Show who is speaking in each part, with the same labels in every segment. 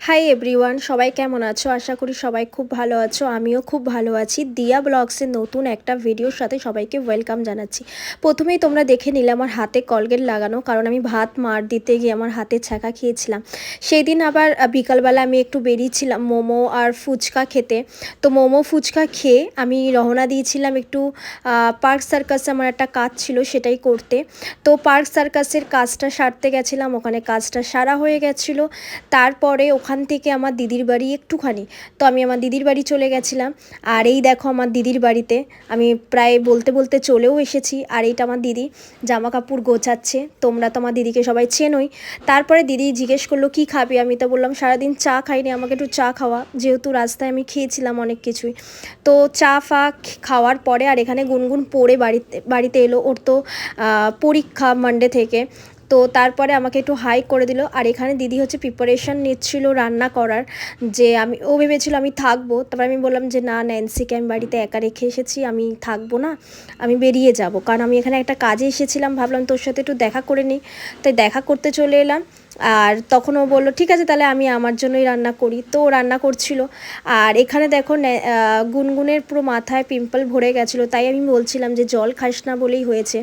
Speaker 1: Hi everyone, সবাই কেমন আছো? আশা করি সবাই খুব ভালো আছো। আমিও খুব ভালো আছি। দিয়া ব্লগসের নতুন একটা ভিডিওর সাথে সবাইকে ওয়েলকাম জানাচ্ছি। প্রথমেই তোমরা দেখে নিলে আমার হাতে কলগেট লাগানো, কারণ আমি ভাত মার দিতে গিয়ে আমার হাতে ছ্যাঁকা খেয়েছিলাম। সেই দিন আবার বিকালবেলা আমি একটু বেরিয়েছিলাম মোমো আর ফুচকা খেতে। তো মোমো ফুচকা খেয়ে আমি রওনা দিয়েছিলাম একটু পার্ক সার্কাসে, আমার একটা কাজ ছিল সেটাই করতে। তো পার্ক সার্কাসের কাজটা সারতে গেছিলাম, ওখানে কাজটা সারা হয়ে গেছিলো। তারপরে ওখান থেকে আমার দিদির বাড়ি একটুখানি, তো আমি আমার দিদির বাড়ি চলে গেছিলাম। আর এই দেখো আমার দিদির বাড়িতে আমি প্রায় বলতে বলতে চলেও এসেছি। আর এইটা আমার দিদি জামা কাপড় গোছাচ্ছে। তোমরা তো আমার দিদিকে সবাই চেনোই। তারপরে দিদি জিজ্ঞেস করলো কি খাবি, আমি তো বললাম সারাদিন চা খাইনি, আমাকে একটু চা খাওয়া, যেহেতু রাস্তায় আমি খেয়েছিলাম অনেক কিছুই। তো চা খাওয়ার পরে আর এখানে গুনগুন পড়ে বাড়িতে এলো। ওর তো পরীক্ষা মানডে থেকে। তো তারপরে আমাকে একটু হাই করে দিল। আর এখানে দিদি হচ্ছে প্রিপারেশান নিচ্ছিল রান্না করার, যে ও ভেবেছিল আমি থাকবো। তারপর আমি বললাম যে না, ন্যান্সিকে আমি বাড়িতে একা রেখে এসেছি, আমি থাকবো না, আমি বেরিয়ে যাব, কারণ আমি এখানে একটা কাজে এসেছিলাম, ভাবলাম তোর সাথে একটু দেখা করে নিই। তাই দেখা করতে চলে এলাম। আর তখন ও বললো ঠিক আছে তাহলে আমি আমার জন্যই রান্না করি। তো ও রান্না করছিল। আর এখানে দেখো গুনগুনের পুরো মাথায় পিম্পল ভরে গেছিলো, তাই আমি বলছিলাম যে জল খাস না বলেই হয়েছে।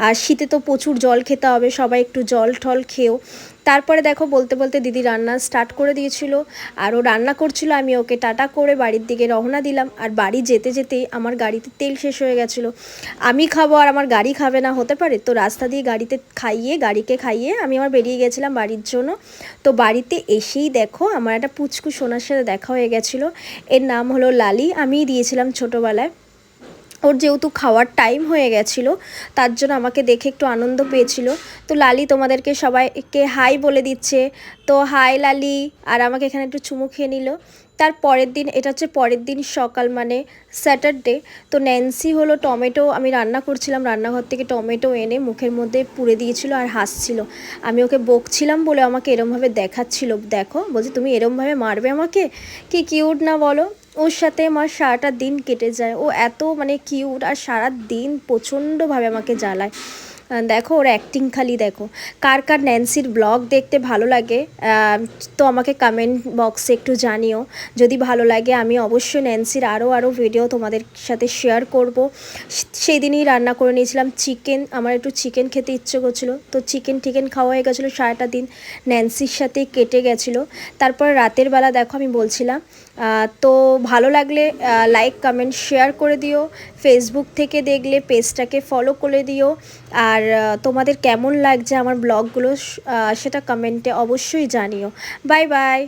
Speaker 1: আর শীতে তো প্রচুর জল খেতে হবে, সবাই একটু জল টল খেও। তারপরে দেখো বলতে বলতে দিদি রান্না স্টার্ট করে দিয়েছিল। আর ও রান্না করছিল, আমি ওকে টাটা করে বাড়ির দিকে রওনা দিলাম। আর বাড়ি যেতে যেতেই আমার গাড়িতে তেল শেষ হয়ে গেছিলো। আমি খাবো আর আমার গাড়ি খাবে না, হতে পারে? তো রাস্তা দিয়ে গাড়িকে খাইয়ে আমি আমার বেরিয়ে গেছিলাম বাড়ির জন্য। তো বাড়িতে এসেই দেখো আমার একটা পুচকু সোনার সাথে দেখা হয়ে গেছিলো। এর নাম হলো লালি, আমিই দিয়েছিলাম ছোটোবেলায়। ওর যেহেতু খাওয়ার টাইম হয়ে গেছিলো, তার জন্য আমাকে দেখে একটু আনন্দ পেয়েছিল। তো লালি তোমাদেরকে সবাইকে হাই বলে দিচ্ছে। তো হাই লালি। আর আমাকে এখানে একটু চুমু খেয়ে নিল। তার পরের দিন, এটা হচ্ছে পরের দিন সকাল, মানে স্যাটারডে। তো ন্যান্সি হলো টমেটো, আমি রান্না করছিলাম, রান্নাঘর থেকে টমেটো এনে মুখের মধ্যে পুড়ে দিয়েছিল আর হাসছিল। আমি ওকে বকছিলাম বলে আমাকে এরমভাবে দেখাচ্ছিল, দেখো বলছি তুমি এরমভাবে মারবে আমাকে, কি কিউট না বলো? ওর সাথে আমার সারাটা দিন কেটে যায়, ও এত মানে কিউট, আর সারা দিন প্রচণ্ডভাবে আমাকে জ্বালায়। দেখো ওর অ্যাক্টিং খালি দেখো। কার কার ন্যান্সির ব্লগ দেখতে ভালো লাগে তো আমাকে কমেন্ট বক্সে একটু জানিও। যদি ভালো লাগে আমি অবশ্যই ন্যান্সির আরও ভিডিও তোমাদের সাথে শেয়ার করব। সেই দিনই রান্না করে নিয়েছিলাম চিকেন, আমার একটু চিকেন খেতে ইচ্ছে করছিলো, তো চিকেন খাওয়া হয়ে গেছিলো। সারাটা দিন ন্যান্সির সাথেই কেটে গেছিলো। তারপর রাতের বেলা দেখো আমি বলছিলাম, তো ভালো লাগলে লাইক কমেন্ট শেয়ার করে দিও। ফেসবুক থেকে দেখলে পেজটাকে ফলো করে দিও। আর তোমাদের কেমন লাগছে আমার ব্লগগুলো সেটা কমেন্টে অবশ্যই জানিও। Bye bye.